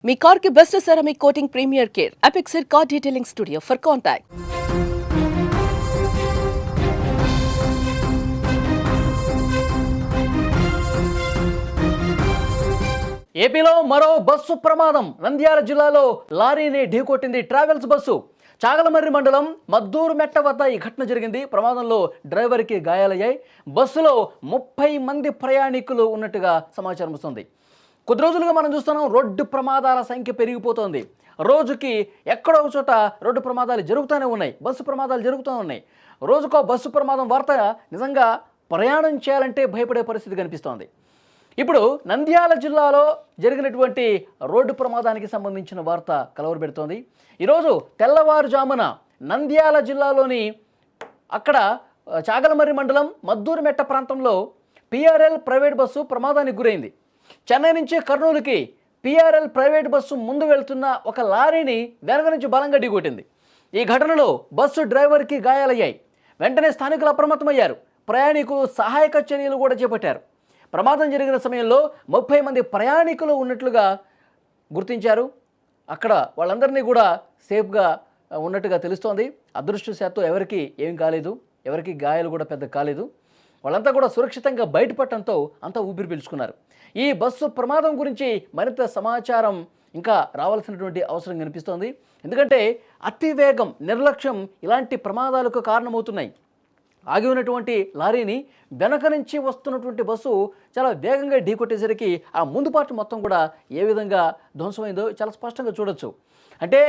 మీ car కి best ceramic coating premier care Apexer car detailing studio for contact. ఏపీలో మరో bus ప్రమాదం. నంద్యాల జిల్లాలో లారీని ఢీకొట్టింది ట్రావెల్స్ బస్సు. చాగలమర్రి మండలం మద్దూరు మెట్ట వద్ద ఈ ఘటన జరిగింది. ప్రమాదంలో డ్రైవర్కి గాయాలయ్యాయి. బస్సులో 30 మంది ప్రయాణికులు ఉన్నట్టుగా సమాచారం వస్తుంది. కొద్ది రోజులుగా మనం చూస్తున్నాం, రోడ్డు ప్రమాదాల సంఖ్య పెరిగిపోతోంది. రోజుకి ఎక్కడో ఒక చోట రోడ్డు ప్రమాదాలు జరుగుతూనే ఉన్నాయి, బస్సు ప్రమాదాలు జరుగుతూ ఉన్నాయి. రోజుకో బస్సు ప్రమాదం వార్త నిజంగా ప్రయాణం చేయాలంటే భయపడే పరిస్థితి కనిపిస్తోంది. ఇప్పుడు నంద్యాల జిల్లాలో జరిగినటువంటి రోడ్డు ప్రమాదానికి సంబంధించిన వార్త కలవరపెడుతోంది. ఈరోజు తెల్లవారుజామున నంద్యాల జిల్లాలోని అక్కడ చాగలమర్రి మండలం మద్దూరు మెట్ట ప్రాంతంలో పిఆర్ఎల్ ప్రైవేట్ బస్సు ప్రమాదానికి గురైంది. చెన్నై నుంచి కర్నూలుకి పిఆర్ఎల్ ప్రైవేట్ బస్సు ముందు వెళ్తున్న ఒక లారీని వెనక నుంచి బలంగా ఢీకొట్టింది. ఈ ఘటనలో బస్సు డ్రైవర్కి గాయాలయ్యాయి. వెంటనే స్థానికులు అప్రమత్తమయ్యారు. ప్రయాణికులు సహాయక చర్యలు కూడా చేపట్టారు. ప్రమాదం జరిగిన సమయంలో 30 మంది ప్రయాణికులు ఉన్నట్లుగా గుర్తించారు. అక్కడ వాళ్ళందరినీ కూడా సేఫ్గా ఉన్నట్టుగా తెలుస్తోంది. అదృష్టవశాత్తు ఎవరికి ఏం కాలేదు, ఎవరికి గాయాలు కూడా పెద్ద కాలేదు. వాళ్ళంతా కూడా సురక్షితంగా బయటపడటంతో అంతా ఊపిరి పీల్చుకున్నారు. ఈ బస్సు ప్రమాదం గురించి మరింత సమాచారం ఇంకా రావాల్సినటువంటి అవసరం కనిపిస్తోంది. ఎందుకంటే అతివేగం, నిర్లక్ష్యం ఇలాంటి ప్రమాదాలకు కారణమవుతున్నాయి. ఆగి ఉన్నటువంటి లారీని వెనక నుంచి వస్తున్నటువంటి బస్సు చాలా వేగంగా ఢీకొట్టేసరికి ఆ ముందు పార్ట్ మొత్తం కూడా ఏ విధంగా ధ్వంసమైందో చాలా స్పష్టంగా చూడొచ్చు. అంటే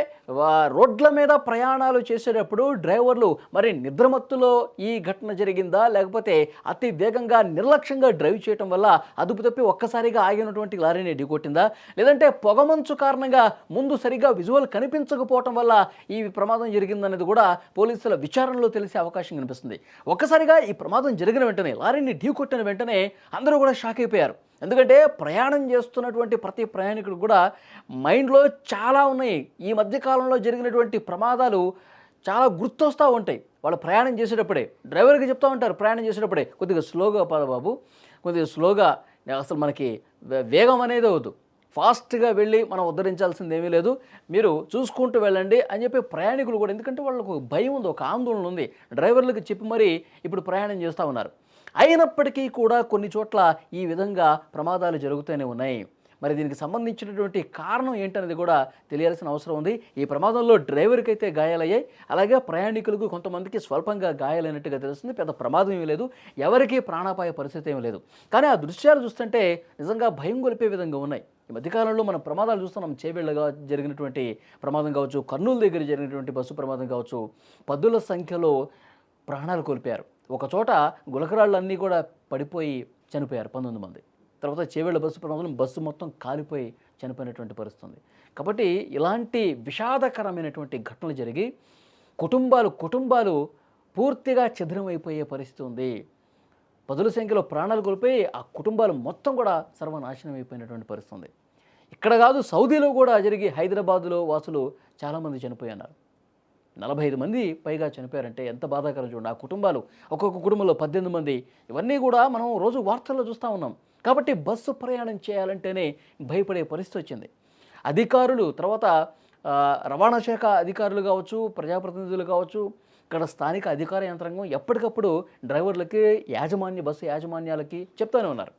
రోడ్ల మీద ప్రయాణాలు చేసేటప్పుడు డ్రైవర్లు మరి నిద్రమత్తులో ఈ ఘటన జరిగిందా, లేకపోతే అతి వేగంగా నిర్లక్ష్యంగా డ్రైవ్ చేయడం వల్ల అదుపు తప్పి ఒక్కసారిగా ఆగినటువంటి లారీని ఢీకొట్టిందా, లేదంటే పొగమంచు కారణంగా ముందు సరిగా విజువల్ కనిపించకపోవటం వల్ల ఈ ప్రమాదం జరిగిందనేది కూడా పోలీసుల విచారణలో తెలిసే అవకాశం కనిపిస్తుంది. ఒక్కసారిగా ఈ ప్రమాదం జరిగిన వెంటనే, లారీని ఢీకొట్టిన వెంటనే అందరూ కూడా షాక్ అయిపోయారు. ఎందుకంటే ప్రయాణం చేస్తున్నటువంటి ప్రతి ప్రయాణికుడు కూడా మైండ్లో చాలా ఉన్నాయి. ఈ మధ్యకాలంలో జరిగినటువంటి ప్రమాదాలు చాలా గుర్తొస్తూ ఉంటాయి. వాళ్ళు ప్రయాణం చేసేటప్పుడే డ్రైవర్కి చెప్తూ ఉంటారు, ప్రయాణం చేసేటప్పుడే కొద్దిగా స్లోగా పద బాబు, కొద్దిగా స్లోగా, అసలు మనకి వేగం అనేది అవద్దు, ఫాస్ట్గా వెళ్ళి మనం ఉద్ధరించాల్సింది ఏమీ లేదు, మీరు చూసుకుంటూ వెళ్ళండి అని చెప్పి ప్రయాణికులు కూడా, ఎందుకంటే వాళ్ళకు భయం ఉంది, ఒక ఆందోళన ఉంది, డ్రైవర్లకు చెప్పి మరీ ఇప్పుడు ప్రయాణం చేస్తూ ఉన్నారు. అయినప్పటికీ కూడా కొన్ని చోట్ల ఈ విధంగా ప్రమాదాలు జరుగుతూనే ఉన్నాయి. మరి దీనికి సంబంధించినటువంటి కారణం ఏంటనేది కూడా తెలియాల్సిన అవసరం ఉంది. ఈ ప్రమాదంలో డ్రైవర్కి అయితే గాయాలయ్యాయి, అలాగే ప్రయాణికులకు కొంతమందికి స్వల్పంగా గాయాలైనట్టుగా తెలుస్తుంది. పెద్ద ప్రమాదం ఏమీ లేదు, ఎవరికీ ప్రాణాపాయ పరిస్థితి ఏమీ లేదు. కానీ ఆ దృశ్యాలు చూస్తుంటే నిజంగా భయం గొలిపే విధంగా ఉన్నాయి. ఈ మధ్యకాలంలో మనం ప్రమాదాలు చూస్తున్నాం. చేవెళ్ళగా జరిగినటువంటి ప్రమాదం కావచ్చు, కర్నూలు దగ్గర జరిగినటువంటి బస్సు ప్రమాదం కావచ్చు, పదుల సంఖ్యలో ప్రాణాలు కోల్పోయారు. ఒక చోట గులకరాళ్ళన్నీ కూడా పడిపోయి చనిపోయారు 19 మంది. తర్వాత చేవెళ్ళ బస్సు ప్రమాదంలో బస్సు మొత్తం కాలిపోయి చనిపోయినటువంటి పరిస్థితి. కాబట్టి ఇలాంటి విషాదకరమైనటువంటి ఘటనలు జరిగి కుటుంబాలు పూర్తిగా ఛిద్రమైపోయే పరిస్థితి ఉంది. పదుల సంఖ్యలో ప్రాణాలు కోల్పోయి ఆ కుటుంబాలు మొత్తం కూడా సర్వనాశనం అయిపోయినటువంటి పరిస్థితి ఉంది. ఇక్కడ కాదు, సౌదీలో కూడా జరిగి హైదరాబాదులో వాసులు చాలామంది చనిపోయినారు. 45 మంది పైగా చనిపోయారంటే ఎంత బాధాకరం చూడండి. ఆ కుటుంబాలు, ఒక్కొక్క కుటుంబంలో 18 మంది, ఇవన్నీ కూడా మనం రోజు వార్తల్లో చూస్తూ ఉన్నాం. కాబట్టి బస్సు ప్రయాణం చేయాలంటేనే భయపడే పరిస్థితి వచ్చింది. అధికారులు, తర్వాత రవాణా శాఖ అధికారులు కావచ్చు, ప్రజాప్రతినిధులు కావచ్చు, ఇక్కడ స్థానిక అధికార యంత్రాంగం ఎప్పటికప్పుడు డ్రైవర్లకి, బస్సు యాజమాన్యాలకి చెప్తూనే ఉన్నారు,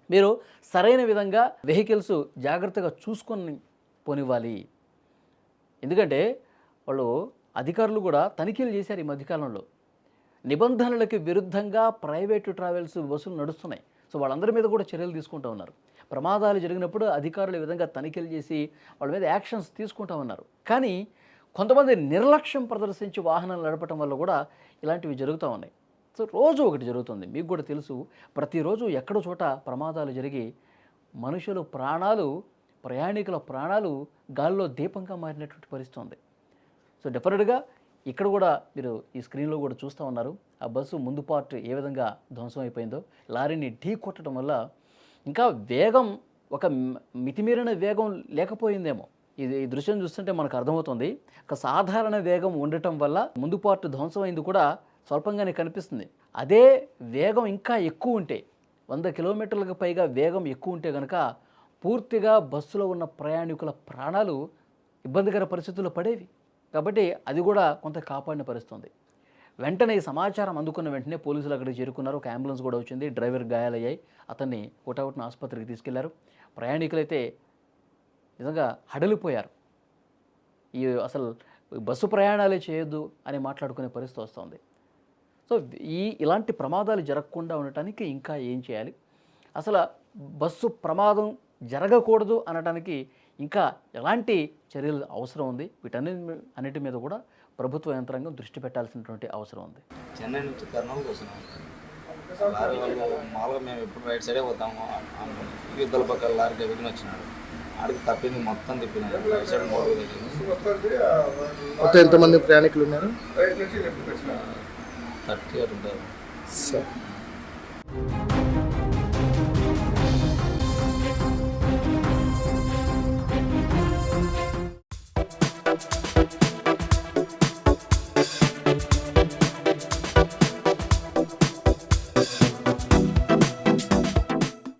మీరు సరైన విధంగా వెహికల్స్ జాగ్రత్తగా చూసుకొని పోనివ్వాలి. ఎందుకంటే వాళ్ళు అధికారులు కూడా తనిఖీలు చేశారు. ఈ మధ్యకాలంలో నిబంధనలకి విరుద్ధంగా ప్రైవేటు ట్రావెల్స్ బస్సులు నడుస్తున్నాయి. సో వాళ్ళందరి మీద కూడా చర్యలు తీసుకుంటూ ఉన్నారు. ప్రమాదాలు జరిగినప్పుడు అధికారులు ఈ విధంగా తనిఖీలు చేసి వాళ్ళ మీద యాక్షన్స్ తీసుకుంటూ ఉన్నారు. కానీ కొంతమంది నిర్లక్ష్యం ప్రదర్శించి వాహనాలు నడపడం వల్ల కూడా ఇలాంటివి జరుగుతూ ఉన్నాయి. సో రోజు ఒకటి జరుగుతుంది, మీకు కూడా తెలుసు. ప్రతిరోజు ఎక్కడో చోట ప్రమాదాలు జరిగి మనుషుల ప్రాణాలు, ప్రయాణికుల ప్రాణాలు గాల్లో దీపంగా మారినటువంటి పరిస్థితి ఉంది. సో డెఫినెట్గా ఇక్కడ కూడా మీరు ఈ స్క్రీన్లో కూడా చూస్తూ ఉన్నారు, ఆ బస్సు ముందు పార్ట్ ఏ విధంగా ధ్వంసం అయిపోయిందో. లారీని ఢీ కొట్టడం వల్ల ఇంకా వేగం, ఒక మితిమీరిన వేగం లేకపోయిందేమో. ఈ దృశ్యం చూస్తుంటే మనకు అర్థమవుతుంది, ఒక సాధారణ వేగం ఉండటం వల్ల ముందు పార్ట్ ధ్వంసం అయింది కూడా స్వల్పంగానే కనిపిస్తుంది. అదే వేగం ఇంకా ఎక్కువ ఉంటే, 100 కిలోమీటర్లకు పైగా వేగం ఎక్కువ ఉంటే కనుక పూర్తిగా బస్సులో ఉన్న ప్రయాణికుల ప్రాణాలు ఇబ్బందికర పరిస్థితుల్లో పడేవి. కాబట్టి అది కూడా కొంత కాపాడిన పరిస్థితుంది. వెంటనే ఈ సమాచారం అందుకున్న వెంటనే పోలీసులు అక్కడికి చేరుకున్నారు. ఒక అంబులెన్స్ కూడా వచ్చింది. డ్రైవర్ గాయాలయ్యాయి. అతన్ని హుటాహుటిన ఆసుపత్రికి తీసుకెళ్లారు. ప్రయాణికులైతే నిజంగా హడలిపోయారు. అసలు బస్సు ప్రయాణాలే చేయొద్దు అని మాట్లాడుకునే పరిస్థితి వస్తుంది. సో ఇలాంటి ప్రమాదాలు జరగకుండా ఉండటానికి ఇంకా ఏం చేయాలి, అసలు బస్సు ప్రమాదం జరగకూడదు అనడానికి ఇంకా ఎలాంటి చర్యలు అవసరం ఉంది, అన్నిటి మీద కూడా ప్రభుత్వ యంత్రాంగం దృష్టి పెట్టాల్సినటువంటి అవసరం ఉంది. చెన్నై నుంచి కర్నూలుకి వస్తున్నాం. లారీ వాళ్ళు మామూలుగా మేము ఎప్పుడు రైట్ సైడే పోతాము అనుకున్నాం. ఇద్దరు పక్కన లారీ దగ్గరికి వచ్చినాడు. ఆడికి తప్పింది మొత్తం తిప్పినాడు. రైట్ సైడ్ మొత్తం ఎంతమంది ప్రయాణికులు ఉన్నారు? 30 ఉంటారు.